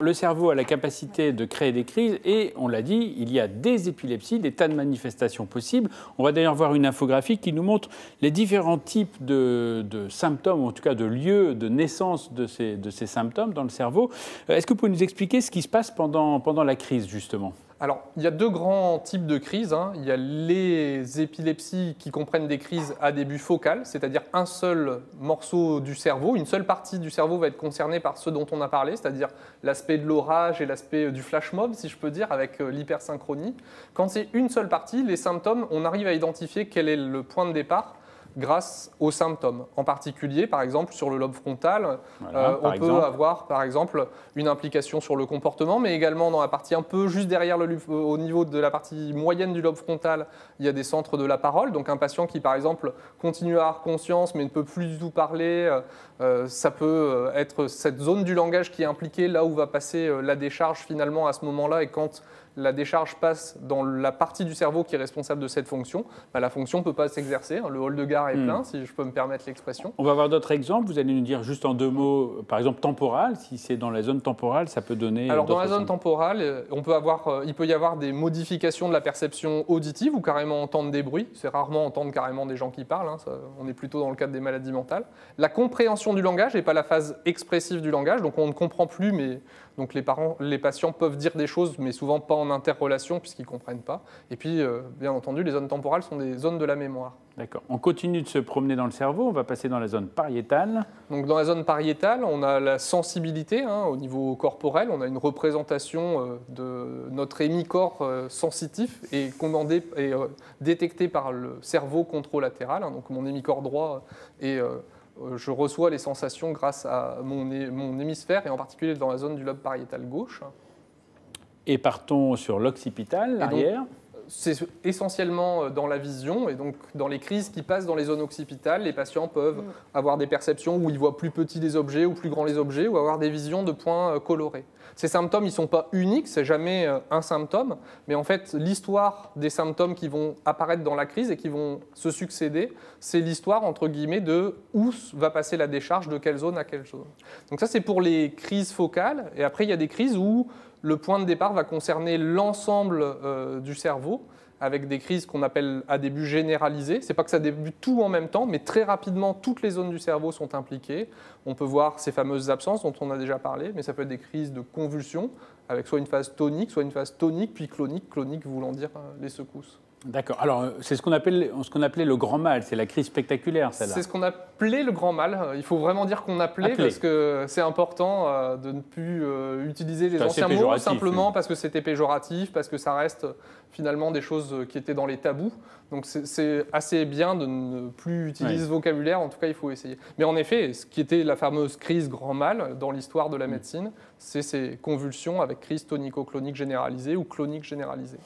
Le cerveau a la capacité de créer des crises et, on l'a dit, il y a des épilepsies, des tas de manifestations possibles. On va d'ailleurs voir une infographie qui nous montre les différents types de symptômes, ou en tout cas de lieux de naissance de ces symptômes dans le cerveau. Est-ce que vous pouvez nous expliquer ce qui se passe pendant la crise, justement ? Alors, il y a deux grands types de crises. Il y a les épilepsies qui comprennent des crises à début focal, c'est-à-dire un seul morceau du cerveau, une seule partie du cerveau va être concernée par ceux dont on a parlé, c'est-à-dire l'aspect de l'orage et l'aspect du flash mob, si je peux dire, avec l'hypersynchronie. Quand c'est une seule partie, les symptômes, on arrive à identifier quel est le point de départ grâce aux symptômes. En particulier, par exemple, sur le lobe frontal, on peut avoir, par exemple, une implication sur le comportement, mais également dans la partie un peu juste derrière, au niveau de la partie moyenne du lobe frontal, il y a des centres de la parole. Donc un patient qui, par exemple, continue à avoir conscience, mais ne peut plus du tout parler, ça peut être cette zone du langage qui est impliquée, là où va passer la décharge finalement à ce moment-là, et quand la décharge passe dans la partie du cerveau qui est responsable de cette fonction, la fonction ne peut pas s'exercer. Le hall de gare est plein, si je peux me permettre l'expression. On va voir d'autres exemples. Vous allez nous dire juste en 2 mots, par exemple temporale. Si c'est dans la zone temporale, ça peut donner... Alors dans la zone temporale, il peut y avoir des modifications de la perception auditive ou carrément entendre des bruits. C'est rarement entendre carrément des gens qui parlent. On est plutôt dans le cadre des maladies mentales. La compréhension du langage n'est pas la phase expressive du langage, donc on ne comprend plus, mais donc les patients peuvent dire des choses, mais souvent pas en interrelation puisqu'ils ne comprennent pas. Et puis, bien entendu, les zones temporales sont des zones de la mémoire. D'accord. On continue de se promener dans le cerveau, on va passer dans la zone pariétale. Donc dans la zone pariétale, on a la sensibilité au niveau corporel, on a une représentation de notre hémicorps sensitif et commandé et détecté par le cerveau contralatéral. Donc mon hémicorps droit et je reçois les sensations grâce à mon hémisphère et en particulier dans la zone du lobe pariétal gauche. Et partons sur l'occipital, l'arrière. C'est essentiellement dans la vision et donc dans les crises qui passent dans les zones occipitales, les patients peuvent avoir des perceptions où ils voient plus petits les objets ou plus grands les objets ou avoir des visions de points colorés. Ces symptômes, ils ne sont pas uniques, c'est jamais un symptôme, mais en fait l'histoire des symptômes qui vont apparaître dans la crise et qui vont se succéder, c'est l'histoire entre guillemets de où va passer la décharge, de quelle zone à quelle zone. Donc ça c'est pour les crises focales et après il y a des crises où le point de départ va concerner l'ensemble du cerveau, avec des crises qu'on appelle à début généralisé. Ce n'est pas que ça débute tout en même temps, mais très rapidement, toutes les zones du cerveau sont impliquées. On peut voir ces fameuses absences dont on a déjà parlé, mais ça peut être des crises de convulsions, avec soit une phase tonique, soit une phase tonique, puis clonique, clonique voulant dire les secousses. D'accord. Alors, c'est ce qu'on appelait le grand mal, c'est la crise spectaculaire, celle-là. C'est ce qu'on appelait le grand mal. Il faut vraiment dire qu'on appelait parce que c'est important de ne plus utiliser les anciens mots simplement parce que c'était péjoratif, parce que ça reste finalement des choses qui étaient dans les tabous. Donc c'est assez bien de ne plus utiliser ce vocabulaire, en tout cas il faut essayer. Mais en effet, ce qui était la fameuse crise grand mal dans l'histoire de la médecine, c'est ces convulsions avec crise tonico-clonique généralisée ou clonique généralisée.